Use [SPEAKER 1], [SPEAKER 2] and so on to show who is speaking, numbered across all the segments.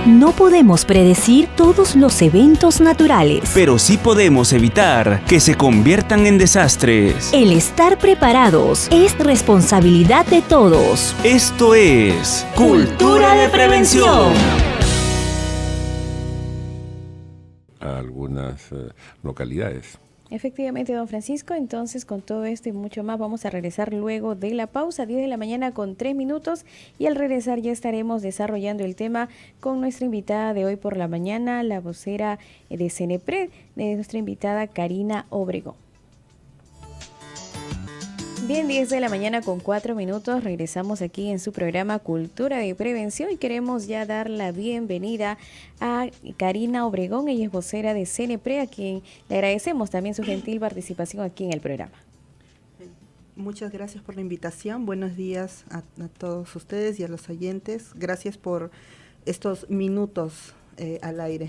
[SPEAKER 1] No podemos predecir todos los eventos naturales,
[SPEAKER 2] pero sí podemos evitar que se conviertan en desastres.
[SPEAKER 1] El estar preparados es responsabilidad de todos.
[SPEAKER 2] Esto es Cultura de Prevención.
[SPEAKER 3] A algunas localidades.
[SPEAKER 4] Efectivamente, don Francisco, entonces con todo esto y mucho más vamos a regresar luego de la pausa, 10 de la mañana con 3 minutos, y al regresar ya estaremos desarrollando el tema con nuestra invitada de hoy por la mañana, la vocera de CENEPRED, de nuestra invitada Karina Obregón. Bien, 10 de la mañana con 4 minutos, regresamos aquí en su programa Cultura de Prevención y queremos ya dar la bienvenida a Karina Obregón. Ella es vocera de CENEPRED, a quien le agradecemos también su gentil participación aquí en el programa.
[SPEAKER 5] Muchas gracias por la invitación. Buenos días a todos ustedes y a los oyentes. Gracias por estos minutos al aire.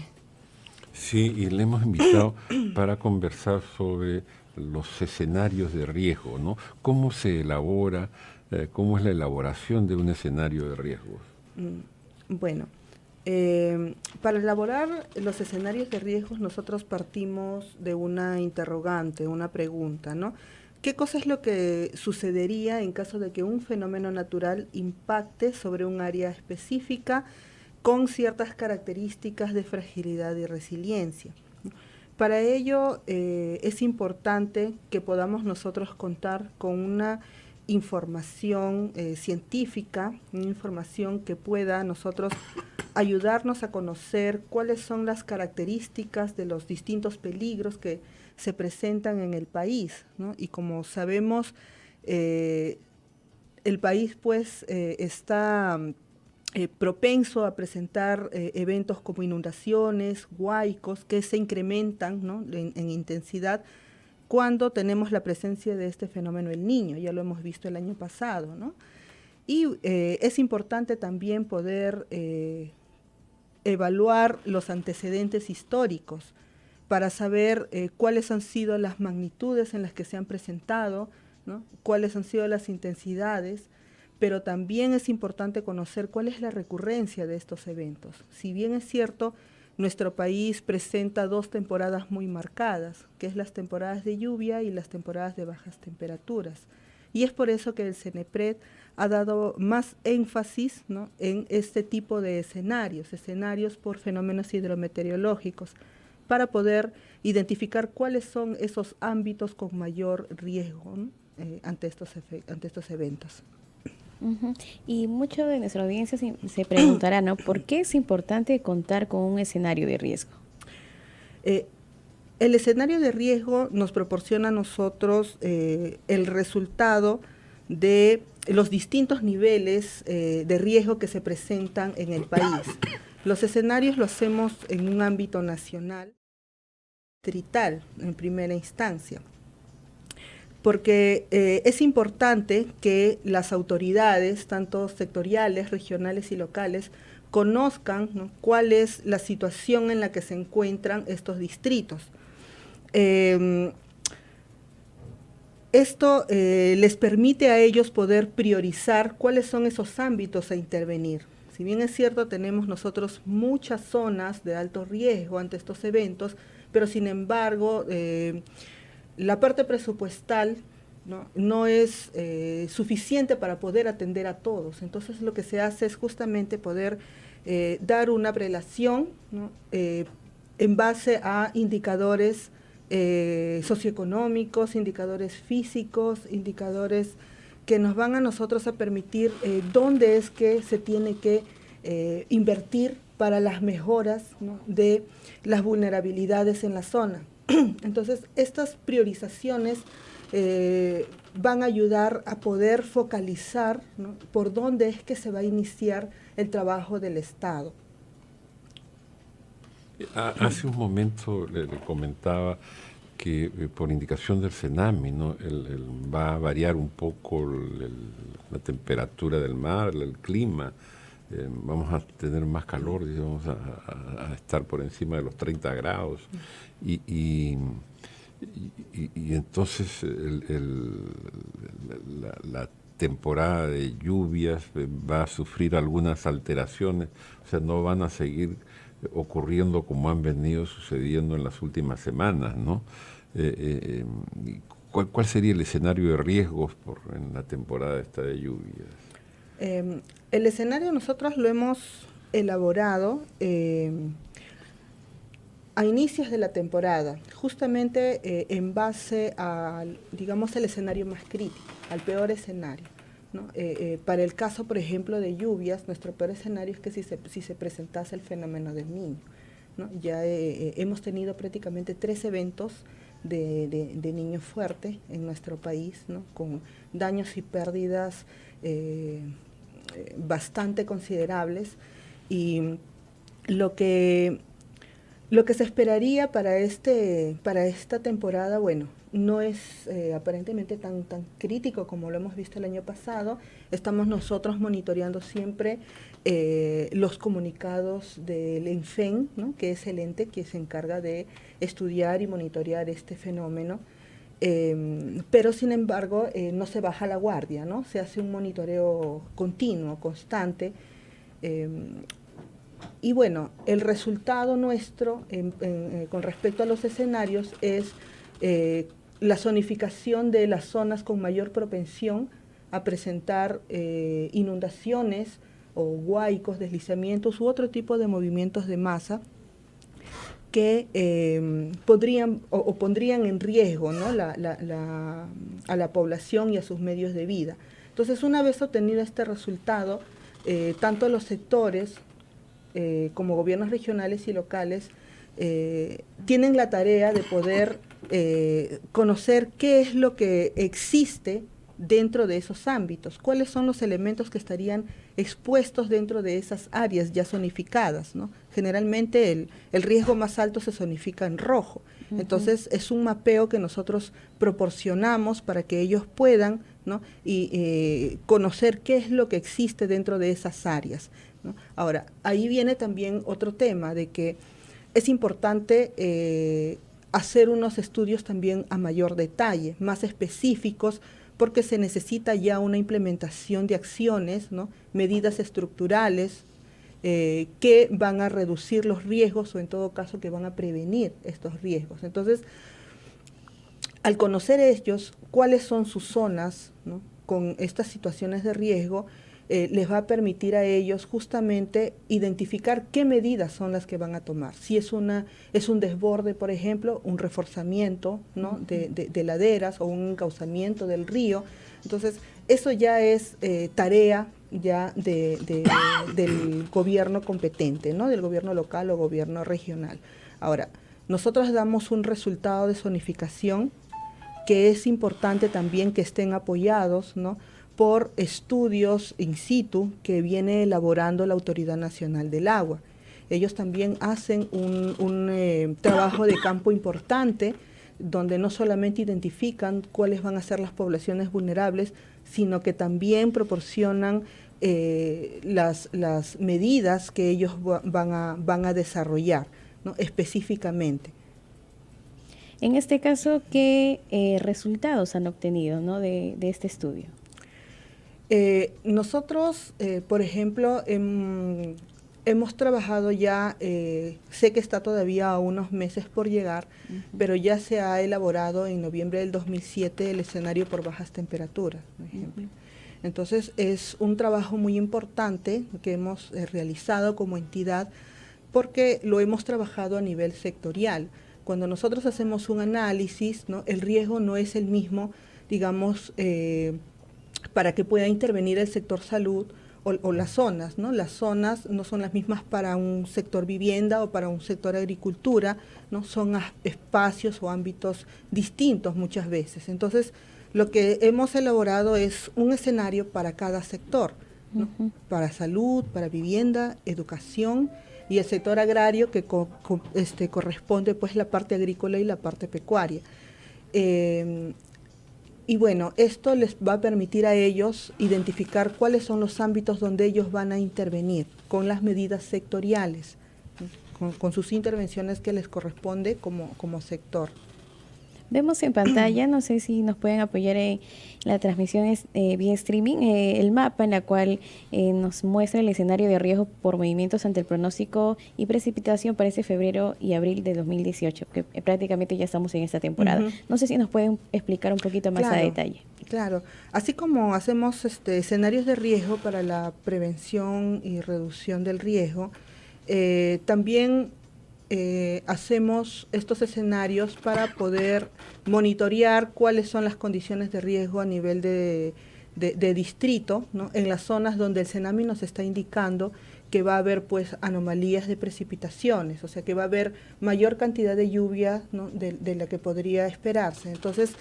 [SPEAKER 3] Sí, y le hemos invitado para conversar sobre los escenarios de riesgo, ¿no? ¿Cómo se elabora, cómo es la elaboración de un escenario de riesgos?
[SPEAKER 5] Bueno, para elaborar los escenarios de riesgos nosotros partimos de una interrogante, una pregunta, ¿no? ¿Qué cosa es lo que sucedería en caso de que un fenómeno natural impacte sobre un área específica con ciertas características de fragilidad y resiliencia? Para ello es importante que podamos nosotros contar con una información científica, una información que pueda nosotros ayudarnos a conocer cuáles son las características de los distintos peligros que se presentan en el país, ¿no? Y como sabemos, el país pues está propenso a presentar eventos como inundaciones, huaicos, que se incrementan, ¿no?, en intensidad cuando tenemos la presencia de este fenómeno El Niño. Ya lo hemos visto el año pasado, ¿no? Y es importante también poder evaluar los antecedentes históricos para saber cuáles han sido las magnitudes en las que se han presentado, ¿no?, cuáles han sido las intensidades, pero también es importante conocer cuál es la recurrencia de estos eventos. Si bien es cierto, nuestro país presenta dos temporadas muy marcadas, que es las temporadas de lluvia y las temporadas de bajas temperaturas. Y es por eso que el CENEPRED ha dado más énfasis, ¿no?, en este tipo de escenarios por fenómenos hidrometeorológicos, para poder identificar cuáles son esos ámbitos con mayor riesgo, ¿no?, ante estos eventos.
[SPEAKER 4] Y mucho de nuestra audiencia se preguntará, ¿no?, ¿por qué es importante contar con un escenario de riesgo?
[SPEAKER 5] El escenario de riesgo nos proporciona a nosotros el resultado de los distintos niveles de riesgo que se presentan en el país. Los escenarios lo hacemos en un ámbito nacional, distrital, en primera instancia, porque es importante que las autoridades, tanto sectoriales, regionales y locales, conozcan, ¿no?, cuál es la situación en la que se encuentran estos distritos. Esto les permite a ellos poder priorizar cuáles son esos ámbitos a intervenir. Si bien es cierto, tenemos nosotros muchas zonas de alto riesgo ante estos eventos, pero sin embargo, la parte presupuestal no es suficiente para poder atender a todos. Entonces lo que se hace es justamente poder dar una prelación, ¿no?, en base a indicadores socioeconómicos, indicadores físicos, indicadores que nos van a nosotros a permitir dónde es que se tiene que invertir para las mejoras, ¿no?, de las vulnerabilidades en la zona. Entonces, estas priorizaciones van a ayudar a poder focalizar, ¿no?, por dónde es que se va a iniciar el trabajo del Estado.
[SPEAKER 3] Hace un momento le comentaba que por indicación del CENAMI, ¿no?, va a variar un poco la temperatura del mar, el clima. Vamos a tener más calor, y vamos a estar por encima de los 30 grados. Y entonces la temporada de lluvias va a sufrir algunas alteraciones, o sea, no van a seguir ocurriendo como han venido sucediendo en las últimas semanas, ¿no? ¿Cuál sería el escenario de riesgos en la temporada esta de lluvias?
[SPEAKER 5] El escenario nosotros lo hemos elaborado a inicios de la temporada, justamente en base al, digamos, el escenario más crítico, al peor escenario, ¿no? Para el caso, por ejemplo, de lluvias, nuestro peor escenario es que si se presentase el fenómeno del Niño, ¿no? Ya hemos tenido prácticamente 3 eventos de niño fuerte en nuestro país, ¿no? Con daños y pérdidas bastante considerables, y lo que se esperaría para esta temporada, bueno, no es aparentemente tan crítico como lo hemos visto el año pasado. Estamos nosotros monitoreando siempre los comunicados del ENFEN, ¿no? Que es el ente que se encarga de estudiar y monitorear este fenómeno. Pero sin embargo no se baja la guardia, ¿no? Se hace un monitoreo continuo, constante. Y bueno, el resultado nuestro con respecto a los escenarios es la zonificación de las zonas con mayor propensión a presentar inundaciones o huaicos, deslizamientos u otro tipo de movimientos de masa que podrían o pondrían en riesgo, ¿no? a la población y a sus medios de vida. Entonces, una vez obtenido este resultado, tanto los sectores como gobiernos regionales y locales tienen la tarea de poder conocer qué es lo que existe dentro de esos ámbitos, cuáles son los elementos que estarían expuestos dentro de esas áreas ya zonificadas, ¿no? Generalmente el riesgo más alto se zonifica en rojo. Entonces es un mapeo que nosotros proporcionamos para que ellos puedan, ¿no? y conocer qué es lo que existe dentro de esas áreas, ¿no? Ahora, ahí viene también otro tema de que es importante hacer unos estudios también a mayor detalle, más específicos, porque se necesita ya una implementación de acciones, ¿no? Medidas estructurales que van a reducir los riesgos o en todo caso que van a prevenir estos riesgos. Entonces, al conocer ellos cuáles son sus zonas, ¿no? Con estas situaciones de riesgo, les va a permitir a ellos justamente identificar qué medidas son las que van a tomar. Si es un desborde, por ejemplo, un reforzamiento, ¿no? de laderas o un encauzamiento del río. Entonces, eso ya es tarea ya del gobierno competente, ¿no? Del gobierno local o gobierno regional. Ahora, nosotros damos un resultado de zonificación que es importante también que estén apoyados, ¿no? Por estudios in situ que viene elaborando la Autoridad Nacional del Agua. Ellos también hacen un trabajo de campo importante, donde no solamente identifican cuáles van a ser las poblaciones vulnerables, sino que también proporcionan las medidas que ellos van a desarrollar, ¿no? Específicamente.
[SPEAKER 4] En este caso, ¿qué resultados han obtenido, ¿no? de este estudio?
[SPEAKER 5] Nosotros, por ejemplo, hemos trabajado ya, sé que está todavía a unos meses por llegar, pero ya se ha elaborado en noviembre del 2007 el escenario por bajas temperaturas, por ejemplo. Entonces, es un trabajo muy importante que hemos realizado como entidad porque lo hemos trabajado a nivel sectorial. Cuando nosotros hacemos un análisis, ¿no? El riesgo no es el mismo, digamos, para que pueda intervenir el sector salud o las zonas, ¿no? Las zonas no son las mismas para un sector vivienda o para un sector agricultura, ¿no? Son espacios o ámbitos distintos muchas veces. Entonces, lo que hemos elaborado es un escenario para cada sector, ¿no? Para salud, para vivienda, educación y el sector agrario que corresponde pues la parte agrícola y la parte pecuaria. Y bueno, esto les va a permitir a ellos identificar cuáles son los ámbitos donde ellos van a intervenir con las medidas sectoriales, con sus intervenciones que les corresponde como sector.
[SPEAKER 4] Vemos en pantalla, no sé si nos pueden apoyar en la transmisión vía streaming, el mapa en la cual nos muestra el escenario de riesgo por movimientos ante el pronóstico y precipitación para este febrero y abril de 2018, que prácticamente ya estamos en esta temporada. No sé si nos pueden explicar un poquito más a detalle.
[SPEAKER 5] Claro, así como hacemos escenarios de riesgo para la prevención y reducción del riesgo, también hacemos estos escenarios para poder monitorear cuáles son las condiciones de riesgo a nivel de distrito, ¿no? En las zonas donde el CENAMI nos está indicando que va a haber pues anomalías de precipitaciones, o sea que va a haber mayor cantidad de lluvia, ¿no? de la que podría esperarse. Entonces,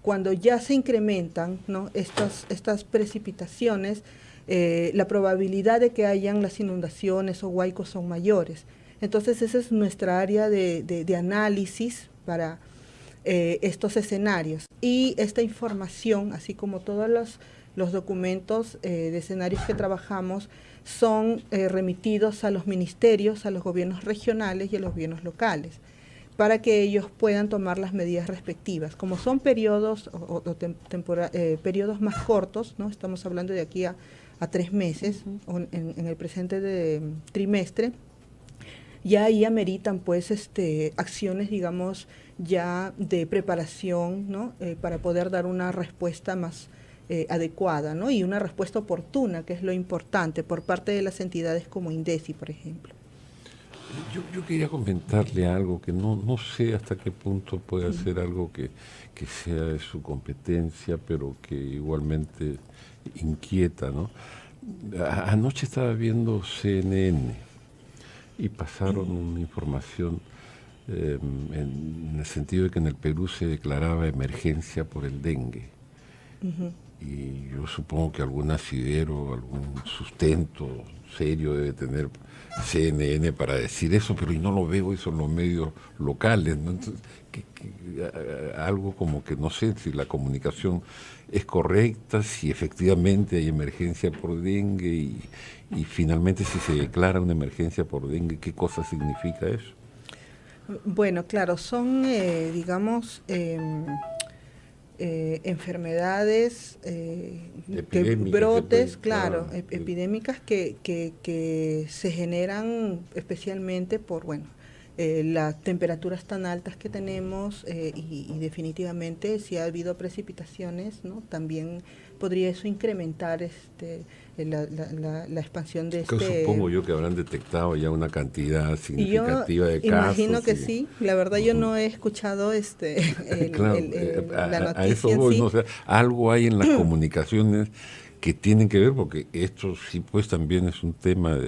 [SPEAKER 5] cuando ya se incrementan, ¿no? estas precipitaciones, la probabilidad de que hayan las inundaciones o huaicos son mayores. Entonces esa es nuestra área de análisis para estos escenarios. Y esta información, así como todos los documentos de escenarios que trabajamos, son remitidos a los ministerios, a los gobiernos regionales y a los gobiernos locales, para que ellos puedan tomar las medidas respectivas. Como son periodos periodos más cortos, ¿no? Estamos hablando de aquí a 3 meses, en el presente trimestre, ya ahí ameritan pues acciones, digamos, ya de preparación, ¿no? Para poder dar una respuesta más adecuada, ¿no? Y una respuesta oportuna, que es lo importante, por parte de las entidades como INDECI, por ejemplo.
[SPEAKER 3] Yo quería comentarle algo que no sé hasta qué punto puede ser algo que sea de su competencia, pero que igualmente inquieta, ¿no? Anoche estaba viendo CNN y pasaron una información en el sentido de que en el Perú se declaraba emergencia por el dengue. Y yo supongo que algún asidero, algún sustento serio debe tener CNN para decir eso, pero yo no lo veo eso en los medios locales, ¿no? Entonces, algo como que no sé si la comunicación es correcta, si efectivamente hay emergencia por dengue y finalmente si se declara una emergencia por dengue, ¿qué cosa significa eso?
[SPEAKER 5] Bueno, claro, son, digamos, enfermedades, brotes, claro, epidémicas que se generan especialmente por, las temperaturas tan altas que tenemos y definitivamente si ha habido precipitaciones, ¿no? También podría eso incrementar la expansión de
[SPEAKER 3] Supongo yo que habrán detectado ya una cantidad significativa de casos.
[SPEAKER 5] Imagino que sí, la verdad yo no he escuchado la noticia
[SPEAKER 3] a eso voy,
[SPEAKER 5] en sí.
[SPEAKER 3] ¿no? O sea, algo hay en las comunicaciones que tienen que ver, porque esto sí pues también es un tema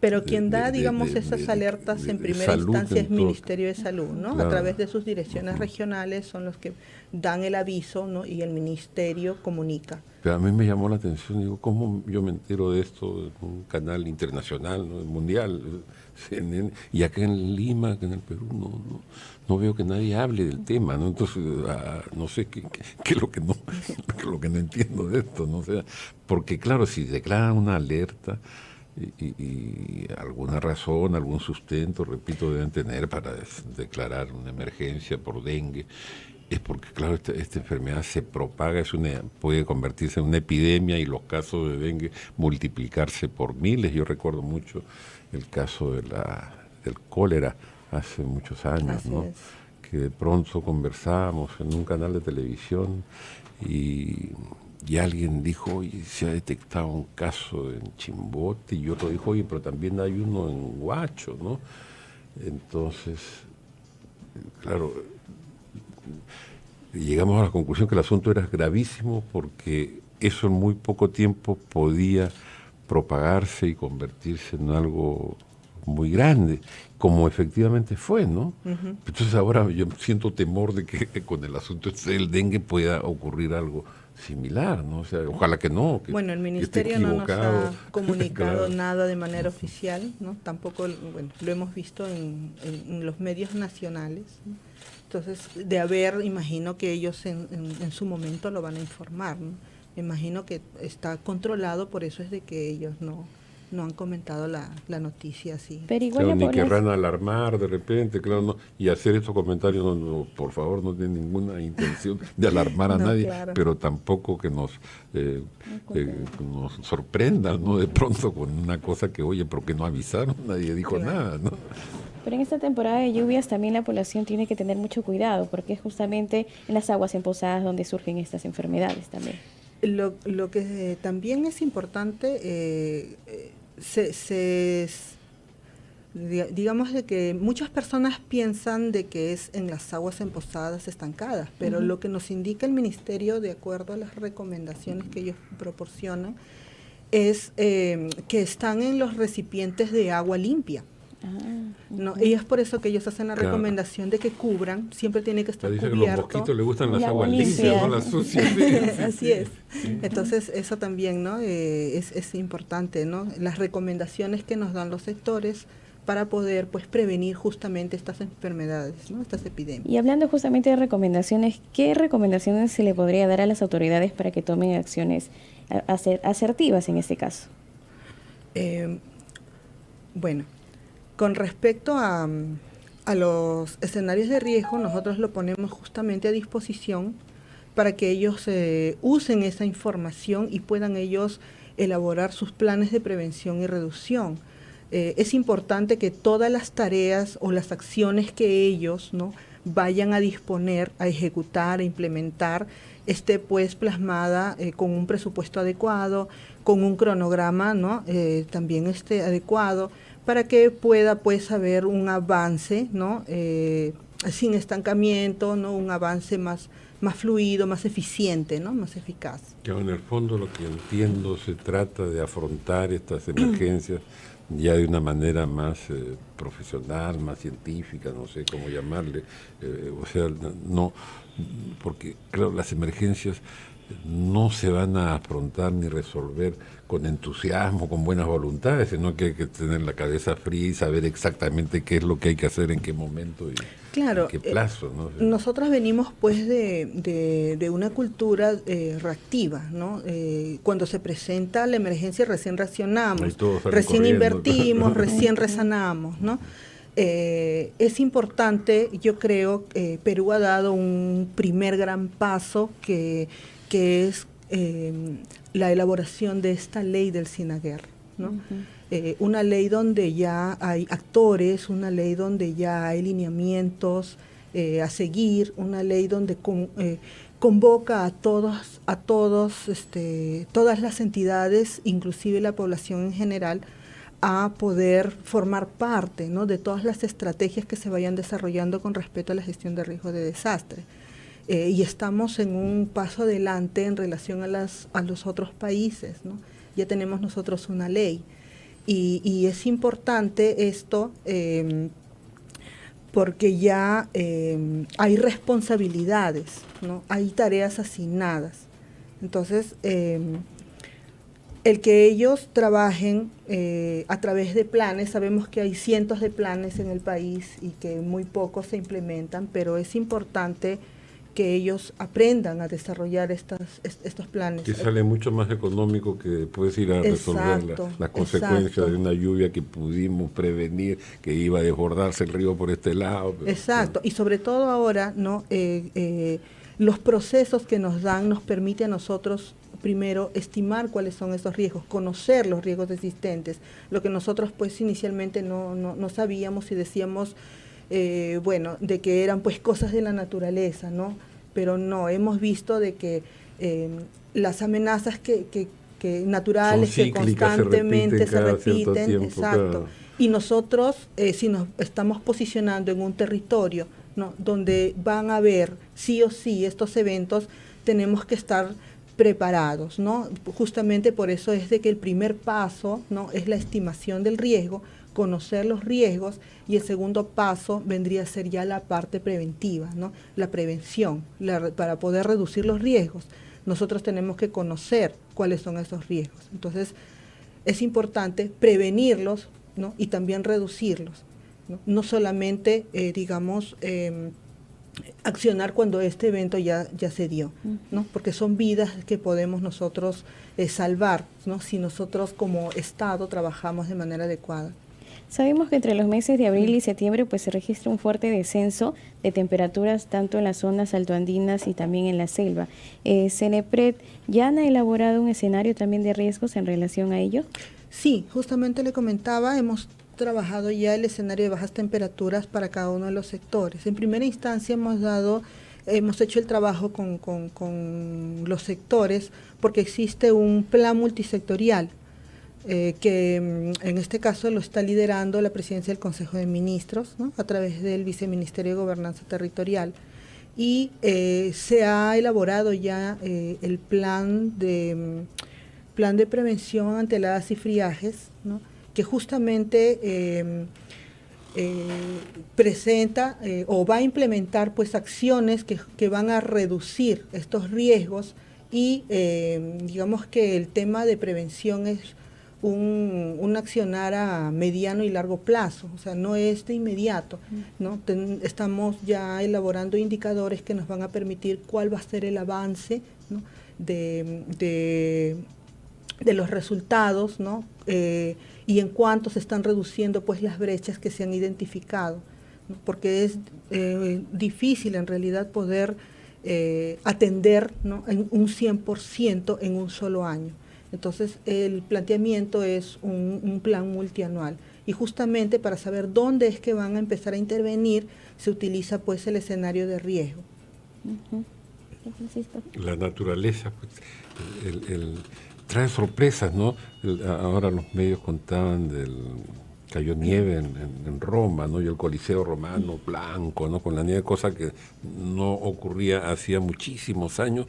[SPEAKER 5] pero quien da, digamos, esas alertas en primera instancia es Ministerio de Salud, ¿no? Claro. A través de sus direcciones regionales son los que dan el aviso, ¿no? Y el Ministerio comunica.
[SPEAKER 3] Pero a mí me llamó la atención, digo, ¿cómo yo me entero de esto en un canal internacional, ¿no? Mundial, CNN, y acá en Lima, acá en el Perú, no veo que nadie hable del tema, ¿no? Entonces, no sé qué es lo que no entiendo de esto, ¿no? O sea, porque claro, si declaran una alerta, y alguna razón, algún sustento, repito, deben tener para declarar una emergencia por dengue, es porque, claro, esta enfermedad se propaga, puede convertirse en una epidemia y los casos de dengue multiplicarse por miles. Yo recuerdo mucho el caso del cólera hace muchos años, ¿no? Que de pronto conversábamos en un canal de televisión y alguien dijo, oye, se ha detectado un caso en Chimbote, y otro dijo, oye, pero también hay uno en Huacho, ¿no? Entonces, claro, llegamos a la conclusión que el asunto era gravísimo porque eso en muy poco tiempo podía propagarse y convertirse en algo muy grande, como efectivamente fue, ¿no? Entonces ahora yo siento temor de que con el asunto del dengue pueda ocurrir algo similar, ¿no? O sea, ojalá que no.
[SPEAKER 5] El Ministerio no nos ha comunicado nada de manera oficial, ¿no? Tampoco, lo hemos visto en los medios nacionales, ¿no? Entonces, de haber, imagino que ellos en su momento lo van a informar, ¿no? Me imagino que está controlado, por eso es de que ellos no no han comentado la noticia así.
[SPEAKER 4] Pero igual
[SPEAKER 3] Claro,
[SPEAKER 4] la
[SPEAKER 3] ni querrán alarmar de repente, claro, no, y hacer estos comentarios, por favor, no tienen ninguna intención de alarmar a
[SPEAKER 5] No,
[SPEAKER 3] nadie,
[SPEAKER 5] claro.
[SPEAKER 3] pero tampoco que nos sorprendan, ¿no? De pronto con una cosa que, oye, ¿por qué no avisaron? Nadie dijo
[SPEAKER 5] Claro.
[SPEAKER 3] nada, ¿no?
[SPEAKER 4] Pero en esta temporada de lluvias también la población tiene que tener mucho cuidado, porque es justamente en las aguas empozadas donde surgen estas enfermedades también.
[SPEAKER 5] Lo que también es importante, digamos de que muchas personas piensan de que es en las aguas empozadas estancadas, pero
[SPEAKER 4] Ujú.
[SPEAKER 5] lo que nos indica el Ministerio, de acuerdo a las recomendaciones que ellos proporcionan, es que están en los recipientes de agua limpia. ¿No? Y es por eso que ellos hacen la
[SPEAKER 3] Claro.
[SPEAKER 5] recomendación de que cubran, siempre tiene que estar
[SPEAKER 3] Dice que los
[SPEAKER 5] cubierto.
[SPEAKER 3] mosquitos les gustan las
[SPEAKER 4] El agua
[SPEAKER 3] aguas limpias,
[SPEAKER 4] limpia.
[SPEAKER 3] no las sucias.
[SPEAKER 5] Así es. Entonces, eso también, ¿no? Es importante, ¿no? Las recomendaciones que nos dan los sectores para poder, pues, prevenir justamente estas enfermedades, ¿no? Estas epidemias.
[SPEAKER 4] Y hablando justamente de recomendaciones, ¿qué recomendaciones se le podría dar a las autoridades para que tomen acciones asertivas en este caso?
[SPEAKER 5] Bueno, con respecto a los escenarios de riesgo, nosotros lo ponemos justamente a disposición para que ellos usen esa información y puedan ellos elaborar sus planes de prevención y reducción. Es importante que todas las tareas o las acciones que ellos, ¿no?, vayan a disponer, a ejecutar, a implementar, esté pues plasmada con un presupuesto adecuado, con un cronograma, ¿no?, también adecuado, para que pueda pues haber un avance, ¿no?, sin estancamiento, ¿no?, un avance más fluido, más eficiente, ¿no?, más eficaz.
[SPEAKER 3] Yo en el fondo lo que entiendo se trata de afrontar estas emergencias ya de una manera más profesional, más científica, no sé cómo llamarle, o sea, no, porque claro, las emergencias no se van a afrontar ni resolver con entusiasmo, con buenas voluntades, sino que hay que tener la cabeza fría y saber exactamente qué es lo que hay que hacer, en qué momento y
[SPEAKER 5] Claro,
[SPEAKER 3] en qué plazo, ¿no?
[SPEAKER 5] Nosotros venimos pues de una cultura reactiva, ¿no? Cuando se presenta la emergencia recién reaccionamos,
[SPEAKER 3] Ahí todos salen
[SPEAKER 5] recién
[SPEAKER 3] corriendo.
[SPEAKER 5] invertimos, recién resanamos, ¿no? Es importante, yo creo, Perú ha dado un primer gran paso que es la elaboración de esta ley del SINAGUER, ¿no? Una ley donde ya hay actores, una ley donde ya hay lineamientos a seguir, una ley donde convoca a todas las entidades, inclusive la población en general, a poder formar parte, ¿no?, de todas las estrategias que se vayan desarrollando con respecto a la gestión de riesgo de desastre. Y estamos en un paso adelante en relación a los otros países, ¿no? Ya tenemos nosotros una ley. Y es importante esto porque ya hay responsabilidades, ¿no? Hay tareas asignadas. Entonces, el que ellos trabajen a través de planes, sabemos que hay cientos de planes en el país y que muy pocos se implementan, pero es importante que ellos aprendan a desarrollar estos planes.
[SPEAKER 3] Que sale mucho más económico que después ir a resolver las consecuencias de una lluvia que pudimos prevenir, que iba a desbordarse el río por este lado. Pero,
[SPEAKER 5] exacto, y sobre todo ahora, ¿no? Los procesos que nos dan nos permite a nosotros primero estimar cuáles son esos riesgos, conocer los riesgos existentes, lo que nosotros pues inicialmente no sabíamos y decíamos, bueno, de que eran pues cosas de la naturaleza, ¿no? Pero no, hemos visto de que las amenazas que naturales que constantemente se repiten,
[SPEAKER 3] tiempo,
[SPEAKER 5] exacto.
[SPEAKER 3] Claro.
[SPEAKER 5] Y nosotros, si nos estamos posicionando en un territorio, ¿no?, donde van a haber sí o sí estos eventos, tenemos que estar preparados, ¿no? Justamente por eso es de que el primer paso, ¿no?, es la estimación del riesgo, conocer los riesgos, y el segundo paso vendría a ser ya la parte preventiva, ¿no?, la prevención, para poder reducir los riesgos. Nosotros tenemos que conocer cuáles son esos riesgos. Entonces, es importante prevenirlos, ¿no?, y también reducirlos, ¿no? No solamente, accionar cuando este evento ya se dio, ¿no? Porque son vidas que podemos nosotros salvar, ¿no? Si nosotros como Estado trabajamos de manera adecuada.
[SPEAKER 4] Sabemos que entre los meses de abril y septiembre pues se registra un fuerte descenso de temperaturas tanto en las zonas altoandinas y también en la selva. CENEPRED, ¿ya han elaborado un escenario también de riesgos en relación a ello?
[SPEAKER 5] Sí, justamente le comentaba, hemos trabajado ya el escenario de bajas temperaturas para cada uno de los sectores. En primera instancia hemos hecho el trabajo con los sectores porque existe un plan multisectorial que en este caso lo está liderando la Presidencia del Consejo de Ministros, ¿no? A través del Viceministerio de Gobernanza Territorial, y se ha elaborado ya el plan de prevención ante heladas y friajes, ¿no? Que justamente presenta o va a implementar pues acciones que van a reducir estos riesgos, y digamos que el tema de prevención es un accionar a mediano y largo plazo, o sea, no es de inmediato, ¿no? Estamos ya elaborando indicadores que nos van a permitir cuál va a ser el avance, ¿no? de los resultados, ¿no? Y en cuánto se están reduciendo pues las brechas que se han identificado, ¿no? Porque es difícil en realidad poder atender, ¿no? En un 100% en un solo año. Entonces el planteamiento es un plan multianual, y justamente para saber dónde es que van a empezar a intervenir se utiliza pues el escenario de riesgo.
[SPEAKER 3] La naturaleza pues, trae sorpresas, ¿no? Ahora los medios contaban cayó nieve en Roma, ¿no? Y el Coliseo romano blanco, ¿no? Con la nieve, cosa que no ocurría hacía muchísimos años,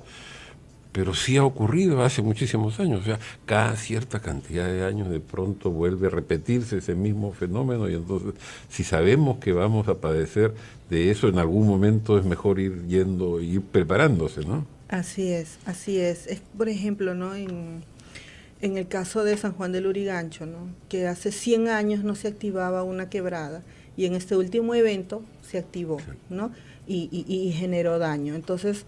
[SPEAKER 3] pero sí ha ocurrido hace muchísimos años. O sea, cada cierta cantidad de años de pronto vuelve a repetirse ese mismo fenómeno, y entonces si sabemos que vamos a padecer de eso en algún momento, es mejor ir preparándose, ¿no?
[SPEAKER 5] Así es, así es. Por ejemplo, ¿no? En el caso de San Juan del Lurigancho, ¿no? Que hace 100 años no se activaba una quebrada, y en este último evento se activó, ¿no? Y generó daño. Entonces,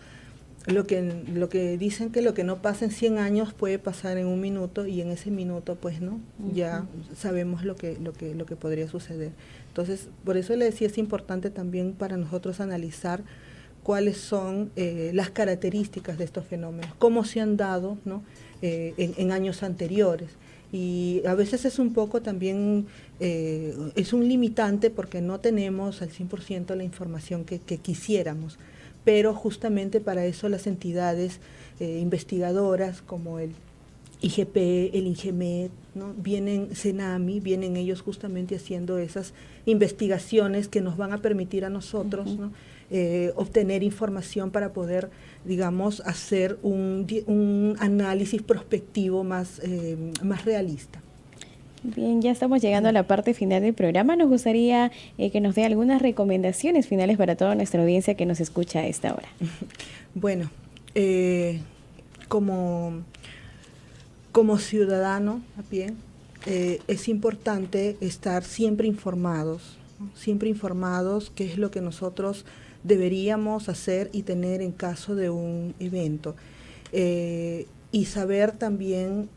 [SPEAKER 5] lo que dicen que lo que no pasa en 100 años puede pasar en un minuto, y en ese minuto pues no, ya sabemos lo que podría suceder. Entonces, por eso le decía, es importante también para nosotros analizar cuáles son las características de estos fenómenos, cómo se han dado, ¿no? En años anteriores. Y a veces es un poco también, es un limitante porque no tenemos al 100% la información que quisiéramos, pero justamente para eso las entidades investigadoras como el IGP, el INGEMED, ¿no? Vienen CENAMI, vienen ellos justamente haciendo esas investigaciones que nos van a permitir a nosotros, ¿no? Obtener información para poder, digamos, hacer un análisis prospectivo más realista.
[SPEAKER 4] Bien, ya estamos llegando a la parte final del programa. Nos gustaría que nos dé algunas recomendaciones finales para toda nuestra audiencia que nos escucha a esta hora.
[SPEAKER 5] Bueno, como ciudadano a pie, es importante estar siempre informados, ¿no? Siempre informados qué es lo que nosotros deberíamos hacer y tener en caso de un evento. Y saber también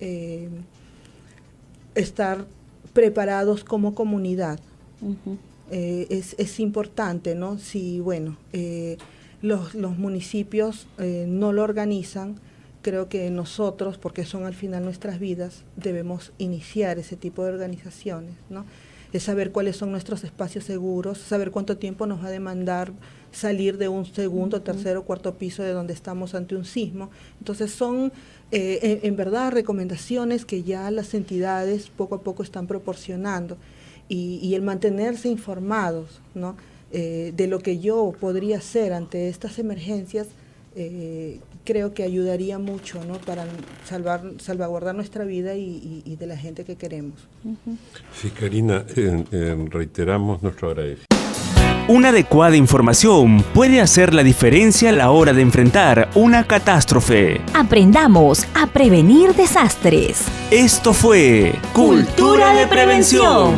[SPEAKER 5] estar preparados como comunidad. Es importante, ¿no? Si, bueno, los municipios no lo organizan, creo que nosotros, porque son al final nuestras vidas, debemos iniciar ese tipo de organizaciones, ¿no? Es saber cuáles son nuestros espacios seguros, saber cuánto tiempo nos va a demandar salir de un segundo, tercero, cuarto piso de donde estamos ante un sismo. Entonces son, en verdad, recomendaciones que ya las entidades poco a poco están proporcionando, y el mantenerse informados, ¿no? De lo que yo podría hacer ante estas emergencias, creo que ayudaría mucho, ¿no? Para salvaguardar nuestra vida y de la gente que queremos.
[SPEAKER 3] Sí, Karina, reiteramos nuestro agradecimiento.
[SPEAKER 2] Una adecuada información puede hacer la diferencia a la hora de enfrentar una catástrofe.
[SPEAKER 1] Aprendamos a prevenir desastres.
[SPEAKER 2] Esto fue Cultura de Prevención.